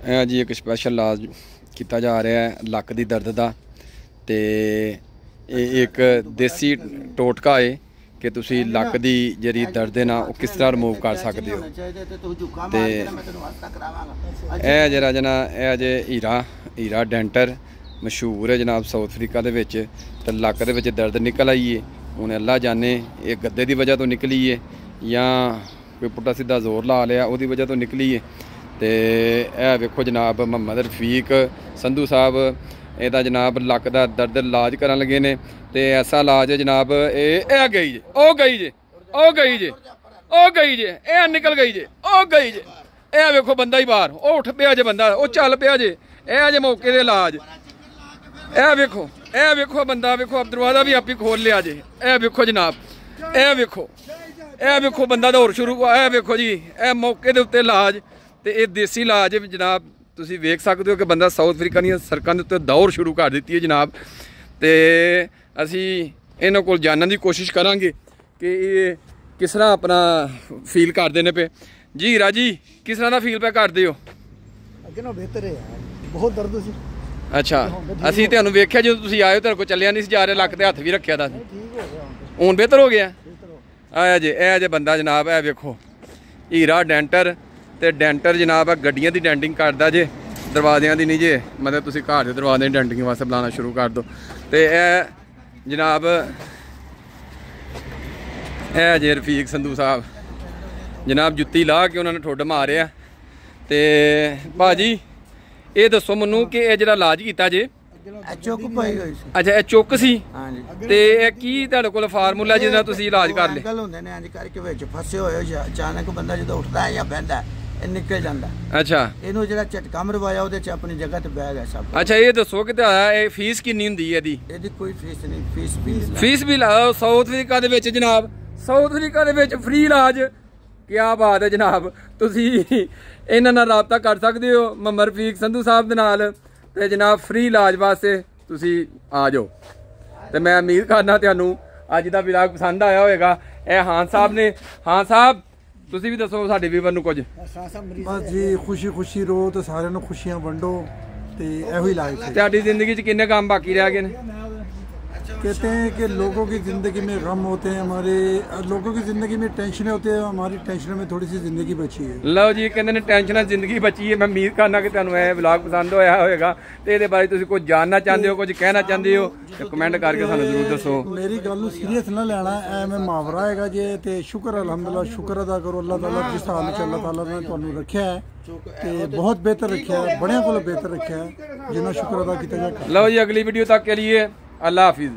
ਇਹ ਜੀ ਇੱਕ ਸਪੈਸ਼ਲ ਇਲਾਜ ਕੀਤਾ ਜਾ ਰਿਹਾ ਹੈ ਲੱਕ ਦੀ ਦਰਦ ਦਾ, ਤੇ ਇਹ ਇੱਕ ਦੇਸੀ ਟੋਟਕਾ ਹੈ ਕਿ ਤੁਸੀਂ ਲੱਕ ਦੀ ਜਿਹੜੀ ਦਰਦ ਹੈ ਨਾ ਉਹ ਕਿਸ ਤਰ੍ਹਾਂ ਰਿਮੂਵ ਕਰ ਸਕਦੇ ਹੋ। ਤੇ ਇਹ ਜਿਹੜਾ ਜਨਾ ਇਹ ਜੇ ਹੀਰਾ ਡੈਂਟਰ ਮਸ਼ਹੂਰ ਹੈ ਜਨਾਬ ਸਾਊਥ ਅਫਰੀਕਾ ਦੇ ਵਿੱਚ। ਤੇ ਲੱਕ ਦੇ ਵਿੱਚ ਦਰਦ ਨਿਕਲ ਆਈ ਹੈ, ਹੁਣ ਅੱਲਾ ਜਾਣੇ ਇਹ ਗੱਦੇ ਦੀ ਵਜ੍ਹਾ ਤੋਂ ਨਿਕਲੀ ਹੈ ਜਾਂ ਕੋਈ ਪੁੱਠਾ ਸਿੱਧਾ ਜ਼ੋਰ ਲਾ ਲਿਆ ਉਹਦੀ ਵਜ੍ਹਾ ਤੋਂ ਨਿਕਲੀ ਹੈ। ਤੇ ਇਹ ਵੇਖੋ ਜਨਾਬ ਮੁਹੰਮਦ ਰਫੀਕ ਸੰਧੂ ਸਾਹਿਬ ਇਹਦਾ ਜਨਾਬ ਲੱਕ ਦਾ ਦਰਦ ਇਲਾਜ ਕਰਨ ਲੱਗੇ ਨੇ। ਤੇ ਐਸਾ ਇਲਾਜ ਹੈ ਜਨਾਬ ਇਹ ਗਈ ਜੇ ਉਹ ਗਈ ਜੇ ਉਹ ਗਈ ਜੇ ਉਹ ਗਈ ਜੇ ਇਹ ਨਿਕਲ ਗਈ ਜੇ ਉਹ ਗਈ ਜੇ। ਇਹ ਵੇਖੋ ਬੰਦਾ ਹੀ ਬਾਹਰ ਉਹ ਉੱਠ ਪਿਆ ਜੇ, ਬੰਦਾ ਉਹ ਚੱਲ ਪਿਆ ਜੇ। ਇਹ ਜੇ ਮੌਕੇ ਦੇ ਇਲਾਜ। ਇਹ ਵੇਖੋ ਬੰਦਾ ਵੇਖੋ ਦਰਵਾਜ਼ਾ ਵੀ ਆਪੀ ਖੋਲ ਲਿਆ ਜੇ। ਇਹ ਵੇਖੋ ਜਨਾਬ ਇਹ ਵੇਖੋ ਬੰਦਾ ਦੌੜ ਸ਼ੁਰੂ। ਇਹ ਵੇਖੋ ਜੀ ਇਹ ਮੌਕੇ ਦੇ ਉੱਤੇ ਇਲਾਜ। ਤੇ ਇਹ ਦੇਸੀ ਇਲਾਜ ਜਨਾਬ ਤੁਸੀਂ ਵੇਖ ਸਕਦੇ ਹੋ ਕਿ ਬੰਦਾ ਸਾਊਥ ਅਫਰੀਕਾ ਦੀਆਂ ਸੜਕਾਂ ਦੇ ਉੱਤੇ ਦੌੜ ਸ਼ੁਰੂ ਕਰ ਦਿੱਤੀ ਹੈ ਜਨਾਬ। ਤੇ ਅਸੀਂ ਇਹਨਾਂ ਕੋਲ ਜਾਣਨ ਦੀ ਕੋਸ਼ਿਸ਼ ਕਰਾਂਗੇ ਕਿ ਇਹ ਕਿਸ ਤਰ੍ਹਾਂ ਆਪਣਾ ਫੀਲ ਕਰਦੇ ਨੇ ਪਏ। ਜੀ ਹੀਰਾ ਜੀ ਕਿਸ ਤਰ੍ਹਾਂ ਦਾ ਫੀਲ ਪੈ ਕਰਦੇ ਹੋ? ਅੱਗੇ ਨਾਲੋਂ ਬਿਹਤਰ ਹੈ, ਬਹੁਤ ਦਰਦ ਸੀ। ਅੱਛਾ, ਅਸੀਂ ਤੁਹਾਨੂੰ ਵੇਖਿਆ ਜਦੋਂ ਤੁਸੀਂ ਆਏ ਹੋ ਤੁਹਾਡੇ ਕੋਲ ਚੱਲਿਆ ਨਹੀਂ ਸੀ ਜਾ ਰਿਹਾ, ਲੱਕ ਤੇ ਹੱਥ ਵੀ ਰੱਖਿਆ ਦਾ। ਹੁਣ ਬਿਹਤਰ ਹੋ ਗਿਆ। ਆਇਆ ਜੇ ਇਹ ਜੇ ਬੰਦਾ ਜਨਾਬ ਇਹ ਵੇਖੋ ਹੀਰਾ ਡੈਂਟਰ। ਤੇ ਡੈਂਟਰ ਜਨਾਬ ਗੱਡੀਆਂ ਦੀ ਡੈਂਟਿੰਗ ਕਰਦਾ ਜੇ, ਦਰਵਾਜ਼ਿਆਂ ਦੀ ਨਹੀਂ ਜੇ। ਮਤਲਬ ਤੁਸੀਂ ਘਰ ਦੇ ਦਰਵਾਜ਼ੇ ਦੀ ਡੈਂਟਿੰਗ ਵਾਸਤੇ ਬੁਲਾਉਣਾ ਸ਼ੁਰੂ ਕਰ ਦਿਓ। ਤੇ ਇਹ ਜਨਾਬ ਇਹ ਜੇ ਰਫੀਕ ਸੰਧੂ ਸਾਹਿਬ ਜਨਾਬ ਜੁੱਤੀ ਲਾ ਕੇ ਉਹਨਾਂ ਨੇ ਠੁੱਡ ਮਾਰਿਆ। ਤੇ ਭਾਜੀ ਇਹ ਦੱਸੋ ਮੈਨੂੰ ਕਿ ਇਹ ਜਿਹੜਾ ਇਲਾਜ ਕੀਤਾ ਜੇ ਚੁੱਕ ਪਈ ਹੋਈ ਸੀ। ਅੱਛਾ ਇਹ ਚੁੱਕ ਸੀ। ਹਾਂਜੀ। ਤੇ ਇਹ ਕੀ ਤੁਹਾਡੇ ਕੋਲ ਫਾਰਮੂਲਾ ਜਿਹਦੇ ਨਾਲ ਤੁਸੀਂ ਇਲਾਜ ਕਰ ਲਿਆ? ਗੱਲ ਹੁੰਦੇ ਨੇ ਇੰਜ ਕਰਕੇ ਵਿੱਚ ਫਸੇ ਹੋਏ ਅਚਾਨਕ ਬੰਦਾ ਜਦੋਂ ਉੱਠਦਾ ਹੈ ਜਾਂ ਬਹਿੰਦਾ ਇਹ ਨਿਕਲ ਜਾਂਦਾ। ਅੱਛਾ ਇਹਨੂੰ ਜਿਹੜਾ ਝਟਕਾ ਮਰਵਾਇਆ ਉਹਦੇ ਚ ਆਪਣੀ ਜਗ੍ਹਾ ਤੇ ਬਹਿ ਗਿਆ ਸਭ। ਅੱਛਾ ਇਹ ਦੱਸੋ ਕਿ ਤੁਹਾਡਾ ਇਹ ਫੀਸ ਕਿੰਨੀ ਹੁੰਦੀ ਹੈ ਇਹਦੀ? ਇਹਦੀ ਕੋਈ ਫੀਸ ਨਹੀਂ, ਫੀਸ ਵੀ ਲਾਓ। ਸਾਊਥ ਅਫਰੀਕਾ ਦੇ ਵਿੱਚ ਜਨਾਬ ਸਾਊਥ ਅਫਰੀਕਾ ਦੇ ਵਿੱਚ ਫ੍ਰੀ ਇਲਾਜ। ਕਿਆ ਬਾਤ ਹੈ ਜਨਾਬ। ਤੁਸੀਂ ਇਹਨਾਂ ਨਾਲ ਰਾਬਤਾ ਕਰ ਸਕਦੇ ਹੋ ਮੁਹੰਮਦ ਰਫੀਕ ਸੰਧੂ ਸਾਹਿਬ ਦੇ ਨਾਲ। ਤੇ ਜਨਾਬ ਫ੍ਰੀ ਇਲਾਜ ਵਾਸਤੇ ਤੁਸੀਂ ਆ ਜਾਓ। ਤੇ ਮੈਂ ਉਮੀਦ ਕਰਨਾ ਤੁਹਾਨੂੰ ਅੱਜ ਦਾ ਵਲੌਗ ਪਸੰਦ ਆਇਆ ਹੋਵੇਗਾ। ਇਹ ਹਾਂ ਸਾਹਿਬ ਨੇ। ਹਾਂ ਸਾਹਿਬ ਤੁਸੀਂ ਵੀ ਦੱਸੋ ਸਾਡੇ ਵੀਵਰ ਨੂੰ ਕੁਝ। ਬਸ ਜੀ ਖੁਸ਼ੀ ਰਹੋ ਤੇ ਸਾਰਿਆਂ ਨੂੰ ਖੁਸ਼ੀਆਂ ਵੰਡੋ ਤੇ ਇਹੋ ਹੀ ਇਲਾਜ ਹੈ। ਤੁਹਾਡੀ ਜ਼ਿੰਦਗੀ 'ਚ ਕਿੰਨੇ ਕੰਮ ਬਾਕੀ ਰਹਿ ਗਏ ਨੇ? कहते हैं कि लोगों की ज़िंदगी में गम होते हैं, हमारे लोगों की ज़िंदगी में टेंशनें होती है, हमारी टेंशनों में थोड़ी सी ज़िंदगी बची है। ਲਓ ਜੀ ਕਹਿੰਦੇ ਨੇ ਟੈਨਸ਼ਨਾਂ ਜ਼ਿੰਦਗੀ ਬਚੀ ਹੈ। ਮੈਂ ਉਮੀਦ ਕਰਨਾ ਕਿ ਤੁਹਾਨੂੰ ਇਹ ਵਲੌਗ ਪਸੰਦ ਹੋਇਆ ਹੋਵੇਗਾ। ਤੇ ਇਹਦੇ ਬਾਰੇ ਤੁਸੀਂ ਕੁਝ ਜਾਣਨਾ ਚਾਹੁੰਦੇ ਹੋ, ਕੁਝ ਕਹਿਣਾ ਚਾਹੁੰਦੇ ਹੋ ਤੇ ਕਮੈਂਟ ਕਰਕੇ ਸਾਨੂੰ ਜ਼ਰੂਰ ਦੱਸੋ। ਮੇਰੀ ਗੱਲ ਨੂੰ ਸੀਰੀਅਸ ਨਾ ਲੈਣਾ, ਐਵੇਂ ਮੁਹਾਵਰਾ ਹੈਗਾ ਜੇ। ਤੇ ਸ਼ੁਕਰ ਅਲਹਮਦੁਲਿਲਾ, ਸ਼ੁਕਰ ਅਦਾ ਕਰੋ ਅੱਲਾਹ ਤਾਲਾ ਜਿਸ ਹਾਲ 'ਚ ਅੱਲਾਹ ਤਾਲਾ ਨੇ ਤੁਹਾਨੂੰ ਰੱਖਿਆ ਹੈ ਤੇ ਬਹੁਤ ਬਿਹਤਰ ਰੱਖਿਆ ਹੈ, ਬੜਿਆਂ ਕੋਲੋਂ ਬਿਹਤਰ ਰੱਖਿਆ ਹੈ, ਜਿੰਨਾ ਸ਼ੁਕਰ ਅਦਾ ਕੀਤਾ ਜਾਏ। ਲਓ ਜੀ ਅਗਲੀ ਵੀਡੀਓ ਤੱਕ के लिए अल्लाह हाफिज़।